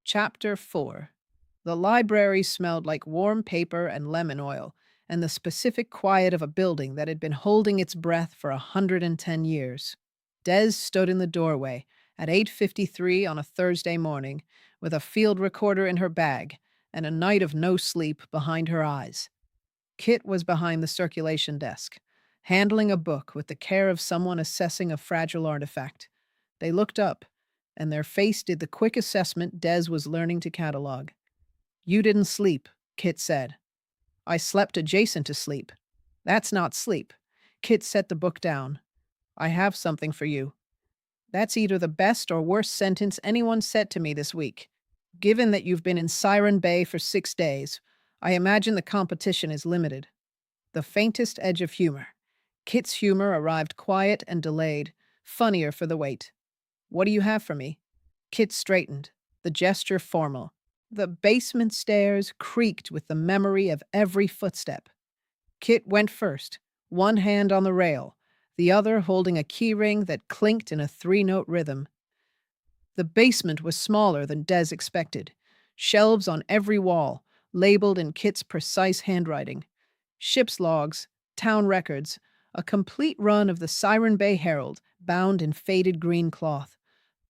Chapter 4. The library smelled like warm paper and lemon oil, and the specific quiet of a building that had been holding its breath for 110 years. Des stood in the doorway at 8:53 on a Thursday morning, with a field recorder in her bag and a night of no sleep behind her eyes. Kit was behind the circulation desk, handling a book with the care of someone assessing a fragile artifact. They looked up, and their face did the quick assessment Des was learning to catalog. "You didn't sleep," Kit said. "I slept adjacent to sleep." "That's not sleep." Kit set the book down. "I have something for you." "That's either the best or worst sentence anyone said to me this week. Given that you've been in Siren Bay for 6 days, I imagine the competition is limited." The faintest edge of humor. Kit's humor arrived quiet and delayed, funnier for the wait. "What do you have for me?" Kit straightened, the gesture formal. The basement stairs creaked with the memory of every footstep. Kit went first, one hand on the rail, the other holding a keyring that clinked in a three-note rhythm. The basement was smaller than Des expected. Shelves on every wall, labeled in Kit's precise handwriting. Ship's logs, town records, a complete run of the Siren Bay Herald, bound in faded green cloth.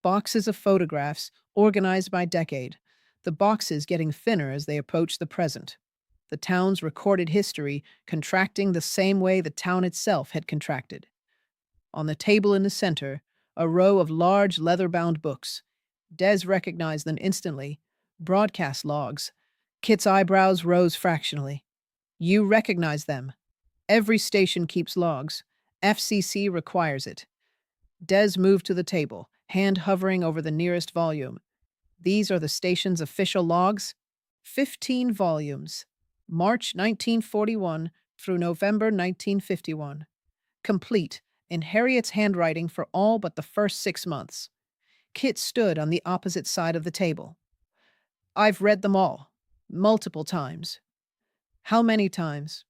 Boxes of photographs, organized by decade, the boxes getting thinner as they approached the present. The town's recorded history contracting the same way the town itself had contracted. On the table in the center, a row of large leather-bound books. Des recognized them instantly. Broadcast logs. Kit's eyebrows rose fractionally. "You recognize them. Every station keeps logs. FCC requires it." Des moved to the table, hand hovering over the nearest volume. "These are the station's official logs?" 15 volumes. March 1941 through November 1951. Complete, in Harriet's handwriting for all but the first 6 months. Kit stood on the opposite side of the table. "I've read them all. Multiple times." "How many times?"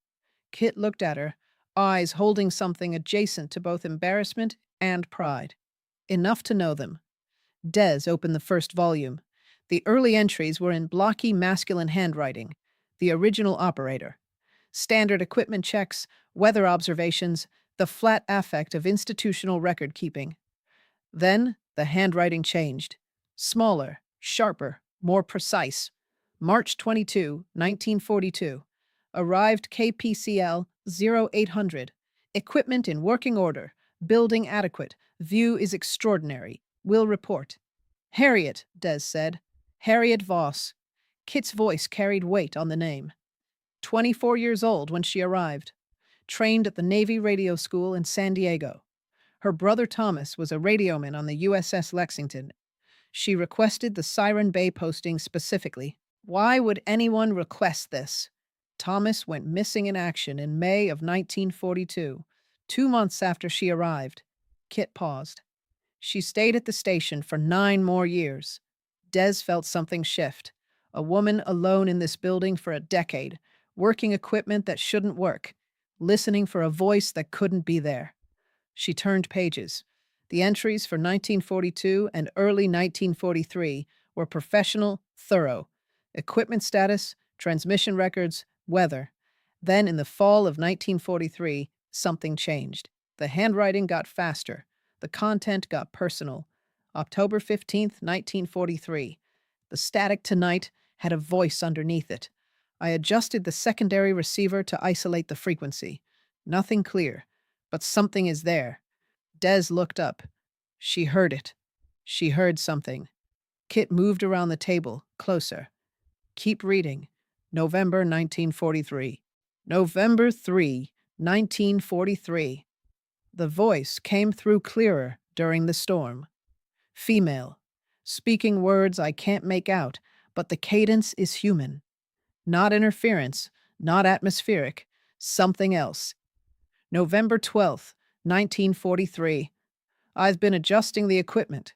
Kit looked at her, eyes holding something adjacent to both embarrassment and pride. "Enough to know them." Des opened the first volume. The early entries were in blocky masculine handwriting. The original operator. Standard equipment checks, weather observations, the flat affect of institutional record keeping. Then the handwriting changed. Smaller, sharper, more precise. March 22, 1942. Arrived KPCL 0800. Equipment in working order. Building adequate. View is extraordinary. Will report. "Harriet," Des said. "Harriet Voss." Kit's voice carried weight on the name. 24 years old when she arrived. Trained at the Navy Radio School in San Diego. Her brother Thomas was a radioman on the USS Lexington. She requested the Siren Bay posting specifically. Why would anyone request this? Thomas went missing in action in May of 1942, 2 months after she arrived. Kit paused. She stayed at the station for 9 more years. Des felt something shift. A woman alone in this building for a decade, working equipment that shouldn't work, listening for a voice that couldn't be there. She turned pages. The entries for 1942 and early 1943 were professional, thorough. Equipment status, transmission records, weather. Then, in the fall of 1943, something changed. The handwriting got faster. The content got personal. October 15th, 1943. The static tonight had a voice underneath it. I adjusted the secondary receiver to isolate the frequency. Nothing clear, but something is there. Des looked up. She heard it. She heard something. Kit moved around the table, closer. "Keep reading." November 1943. November 3, 1943. The voice came through clearer during the storm. Female. Speaking words I can't make out, but the cadence is human. Not interference, not atmospheric, something else. November 12th, 1943. I've been adjusting the equipment.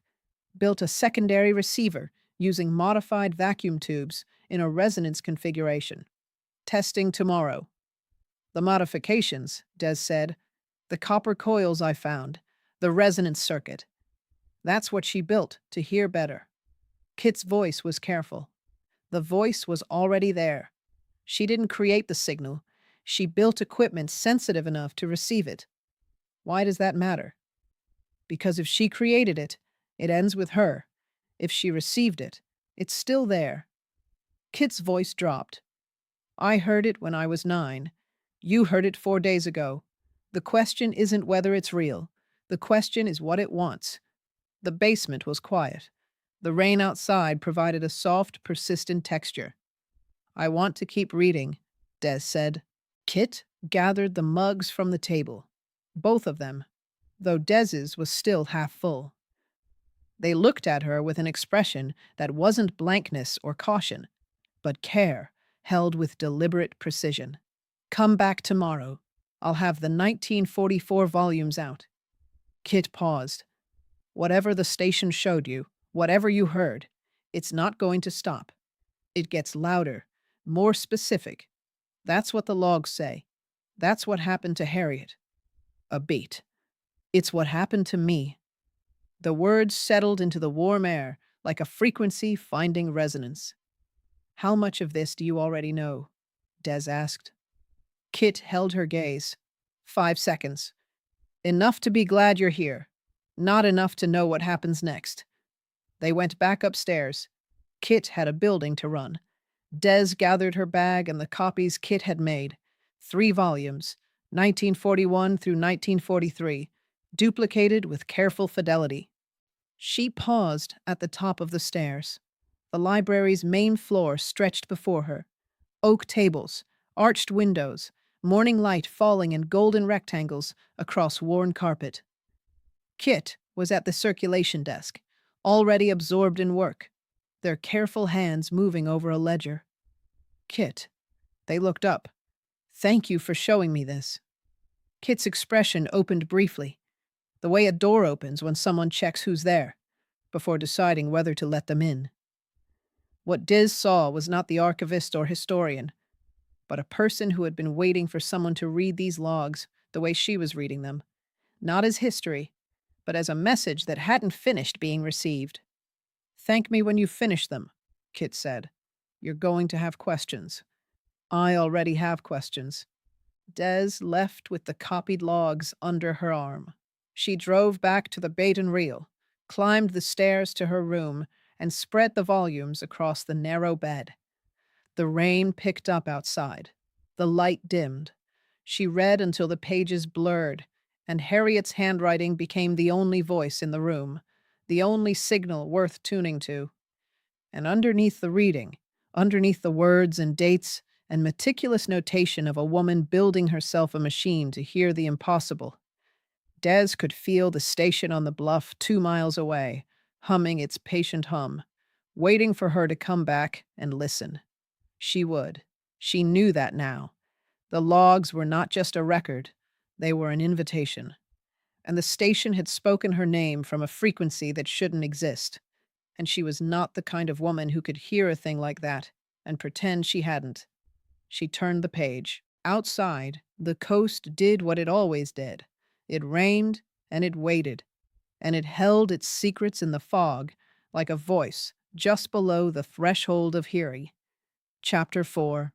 Built a secondary receiver using modified vacuum tubes in a resonance configuration. Testing tomorrow. The modifications, Des said. The copper coils I found. The resonance circuit. That's what she built to hear better. Kit's voice was careful. The voice was already there. She didn't create the signal. She built equipment sensitive enough to receive it. Why does that matter? Because if she created it, it ends with her. If she received it, it's still there. Kit's voice dropped. I heard it when I was 9. You heard it 4 days ago. The question isn't whether it's real. The question is what it wants. The basement was quiet. The rain outside provided a soft, persistent texture. I want to keep reading, Des said. Kit gathered the mugs from the table. Both of them, though Des's was still half full. They looked at her with an expression that wasn't blankness or caution, but care, held with deliberate precision. Come back tomorrow. I'll have the 1944 volumes out. Kit paused. Whatever the station showed you, whatever you heard, it's not going to stop. It gets louder, more specific. That's what the logs say. That's what happened to Harriet. A beat. It's what happened to me. The words settled into the warm air like a frequency finding resonance. How much of this do you already know? Des asked. Kit held her gaze. 5 seconds. Enough to be glad you're here. Not enough to know what happens next. They went back upstairs. Kit had a building to run. Des gathered her bag and the copies Kit had made. 3 volumes, 1941 through 1943, duplicated with careful fidelity. She paused at the top of the stairs. The library's main floor stretched before her. Oak tables, arched windows, morning light falling in golden rectangles across worn carpet. Kit was at the circulation desk, already absorbed in work, their careful hands moving over a ledger. Kit. They looked up. Thank you for showing me this. Kit's expression opened briefly, the way a door opens when someone checks who's there, before deciding whether to let them in. What Diz saw was not the archivist or historian, but a person who had been waiting for someone to read these logs the way she was reading them, not as history, but as a message that hadn't finished being received. Thank me when you finish them, Kit said. You're going to have questions. I already have questions. Des left with the copied logs under her arm. She drove back to the bait and reel, climbed the stairs to her room, and spread the volumes across the narrow bed. The rain picked up outside. The light dimmed. She read until the pages blurred, and Harriet's handwriting became the only voice in the room, the only signal worth tuning to. And underneath the reading, underneath the words and dates and meticulous notation of a woman building herself a machine to hear the impossible, Des could feel the station on the bluff 2 miles away, humming its patient hum, waiting for her to come back and listen. She would. She knew that now. The logs were not just a record, they were an invitation. And the station had spoken her name from a frequency that shouldn't exist. And she was not the kind of woman who could hear a thing like that and pretend she hadn't. She turned the page. Outside, the coast did what it always did. It rained, and it waited, and it held its secrets in the fog like a voice just below the threshold of hearing. Chapter 4.